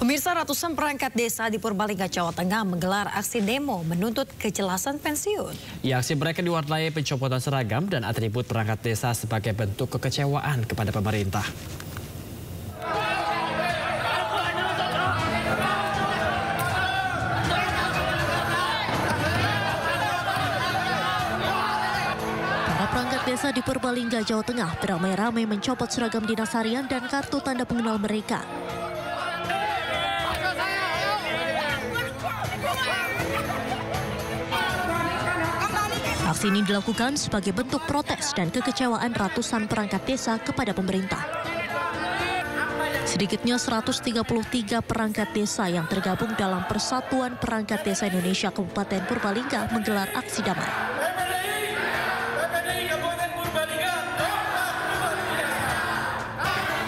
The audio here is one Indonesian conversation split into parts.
Pemirsa, ratusan perangkat desa di Purbalingga, Jawa Tengah menggelar aksi demo menuntut kejelasan pensiun. Ya, aksi mereka diwarnai pencopotan seragam dan atribut perangkat desa sebagai bentuk kekecewaan kepada pemerintah. Para perangkat desa di Purbalingga, Jawa Tengah beramai-ramai mencopot seragam dinas harian dan kartu tanda pengenal mereka. Aksi ini dilakukan sebagai bentuk protes dan kekecewaan ratusan perangkat desa kepada pemerintah. Sedikitnya 133 perangkat desa yang tergabung dalam Persatuan Perangkat Desa Indonesia Kabupaten Purbalingga menggelar aksi damai.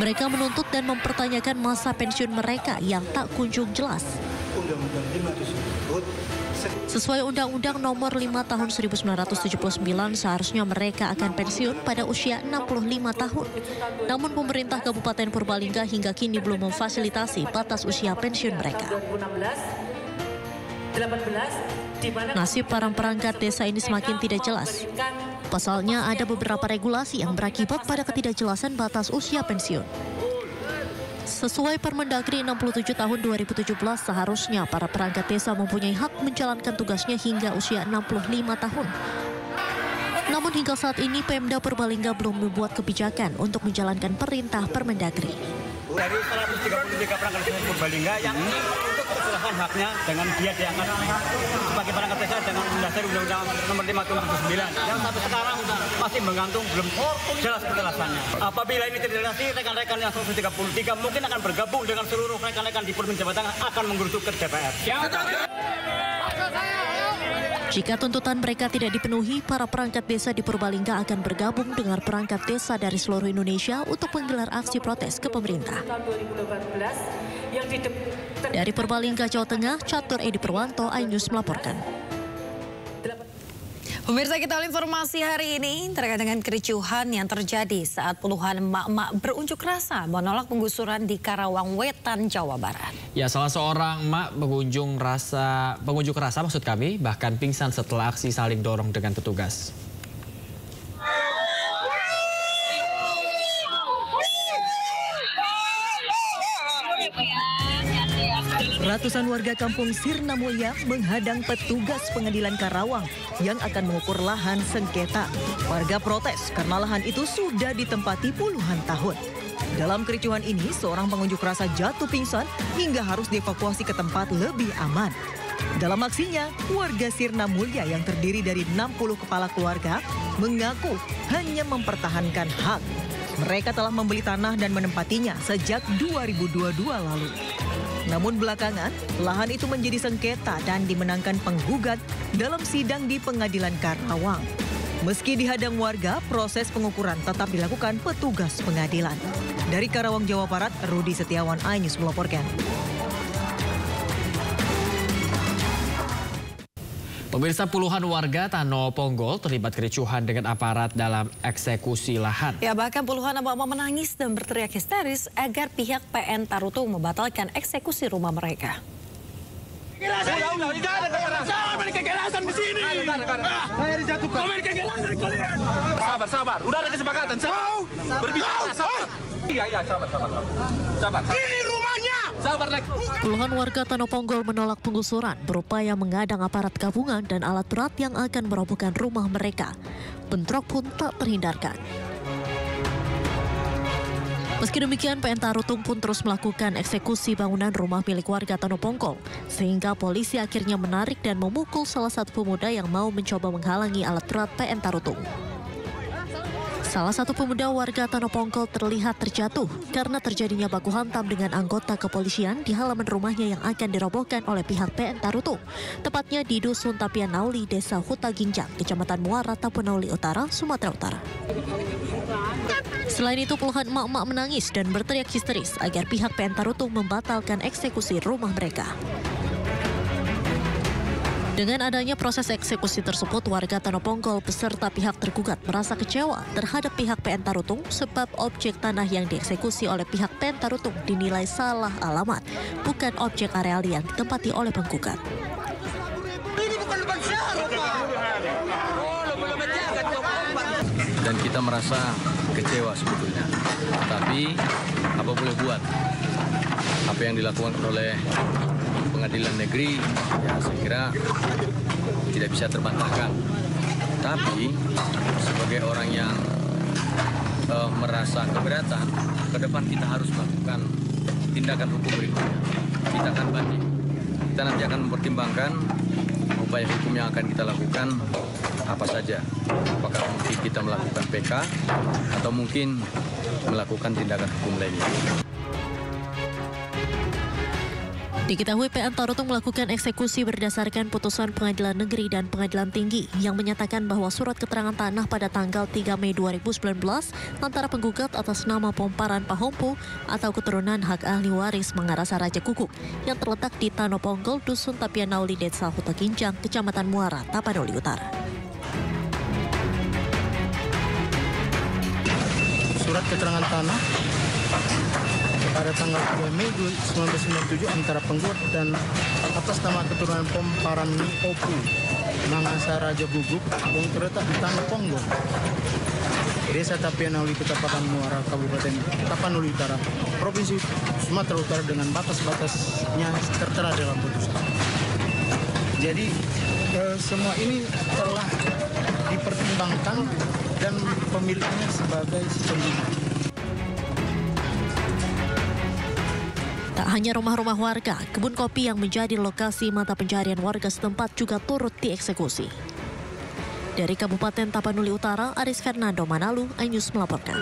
Mereka menuntut dan mempertanyakan masa pensiun mereka yang tak kunjung jelas. Sesuai Undang-Undang Nomor 5 Tahun 1979, seharusnya mereka akan pensiun pada usia 65 tahun. Namun pemerintah Kabupaten Purbalingga hingga kini belum memfasilitasi batas usia pensiun mereka. Nasib para perangkat desa ini semakin tidak jelas. Pasalnya ada beberapa regulasi yang berakibat pada ketidakjelasan batas usia pensiun. Sesuai Permendagri 67 tahun 2017, seharusnya para perangkat desa mempunyai hak menjalankan tugasnya hingga usia 65 tahun. Namun hingga saat ini Pemda Purbalingga belum membuat kebijakan untuk menjalankan perintah Permendagri. Dari 133 perangkat desa Purbalingga yang untuk kejelasan haknya dengan dia diangkat sebagai perangkat desa dengan mendasari Undang-Undang Nomor 5 Tahun 2009 yang sampai sekarang masih menggantung belum jelas kejelasannya. Apabila ini terjadi, rekan-rekan yang 133 mungkin akan bergabung dengan seluruh rekan-rekan di Provinsi Jawa Tengah akan menggeruduk ke DPR. Jika tuntutan mereka tidak dipenuhi, para perangkat desa di Purbalingga akan bergabung dengan perangkat desa dari seluruh Indonesia untuk menggelar aksi protes ke pemerintah. Dari Purbalingga, Jawa Tengah, Catur Edi Purwanto, iNews melaporkan. Pemirsa, kita awali informasi hari ini terkait dengan kericuhan yang terjadi saat puluhan emak-emak berunjuk rasa menolak penggusuran di Karawang Wetan, Jawa Barat. Ya, salah seorang emak pengunjuk rasa bahkan pingsan setelah aksi saling dorong dengan petugas. Ratusan warga kampung Sirna Mulya menghadang petugas pengadilan Karawang yang akan mengukur lahan sengketa. Warga protes karena lahan itu sudah ditempati puluhan tahun. Dalam kericuhan ini, seorang pengunjuk rasa jatuh pingsan hingga harus dievakuasi ke tempat lebih aman. Dalam aksinya, warga Sirna Mulya yang terdiri dari 60 kepala keluarga mengaku hanya mempertahankan hak. Mereka telah membeli tanah dan menempatinya sejak 2022 lalu. Namun belakangan, lahan itu menjadi sengketa dan dimenangkan penggugat dalam sidang di Pengadilan Karawang. Meski dihadang warga, proses pengukuran tetap dilakukan petugas pengadilan. Dari Karawang, Jawa Barat, Rudi Setiawan, iNews melaporkan. Pemirsa, puluhan warga Tano Ponggol terlibat kericuhan dengan aparat dalam eksekusi lahan. Ya, bahkan puluhan emak-emak menangis dan berteriak histeris agar pihak PN Tarutung membatalkan eksekusi rumah mereka. Sabar, udah ada kesepakatan. Berbicara, sabar. Iya, sabar. Ini rumahnya. Puluhan warga Tano Ponggol menolak penggusuran, berupaya mengadang aparat gabungan dan alat berat yang akan merobohkan rumah mereka. Bentrok pun tak terhindarkan. Meski demikian, PN Tarutung pun terus melakukan eksekusi bangunan rumah milik warga Tano Ponggol, sehingga polisi akhirnya menarik dan memukul salah satu pemuda yang mau mencoba menghalangi alat berat PN Tarutung. Salah satu pemuda warga Tano Ponggol terlihat terjatuh karena terjadinya baku hantam dengan anggota kepolisian di halaman rumahnya yang akan dirobohkan oleh pihak PN Tarutung, tepatnya di Dusun Tapian Nauli, Desa Huta Ginjang, Kecamatan Muara, Tapanuli Utara, Sumatera Utara. Selain itu, puluhan emak-emak menangis dan berteriak histeris agar pihak PN Tarutung membatalkan eksekusi rumah mereka. Dengan adanya proses eksekusi tersebut, warga Tanopongkol beserta pihak tergugat merasa kecewa terhadap pihak PN Tarutung sebab objek tanah yang dieksekusi oleh pihak PN Tarutung dinilai salah alamat, bukan objek areal yang ditempati oleh penggugat. Dan kita merasa kecewa sebetulnya. Tapi apa boleh buat? Apa yang dilakukan oleh Pengadilan Negeri, ya saya kira tidak bisa terbantahkan. Tapi sebagai orang yang merasa keberatan, ke depan kita harus melakukan tindakan hukum berikutnya. Kita akan banding. Kita nanti akan mempertimbangkan upaya hukum yang akan kita lakukan apa saja. Apakah mungkin kita melakukan PK atau mungkin melakukan tindakan hukum lainnya. Diketahui PN Tarutung melakukan eksekusi berdasarkan putusan Pengadilan Negeri dan Pengadilan Tinggi yang menyatakan bahwa surat keterangan tanah pada tanggal 3 Mei 2019 antara penggugat atas nama Pomparan Pahompu atau keturunan hak ahli waris Mangarasa Raja Kukuk yang terletak di Tanopongkol, Dusun Tapianauli, Desa Huta Ginjang, Kecamatan Muara, Tapanuli Utara. Surat keterangan tanah pada tanggal 3 Mei 1997 antara penggugat dan atas nama keturunan Pomparan Opu Mangasa Raja Guguk yang terletak di Tanopongkol, Desa Tapianauli, Kecamatan Muara, Kabupaten Tapanuli Utara, Provinsi Sumatera Utara dengan batas-batasnya tertera dalam putusan. Jadi semua ini telah dipertimbangkan dan pemiliknya sebagai penggugat. Tak hanya rumah-rumah warga, kebun kopi yang menjadi lokasi mata pencarian warga setempat juga turut dieksekusi. Dari Kabupaten Tapanuli Utara, Aris Fernando Manalu, iNews melaporkan.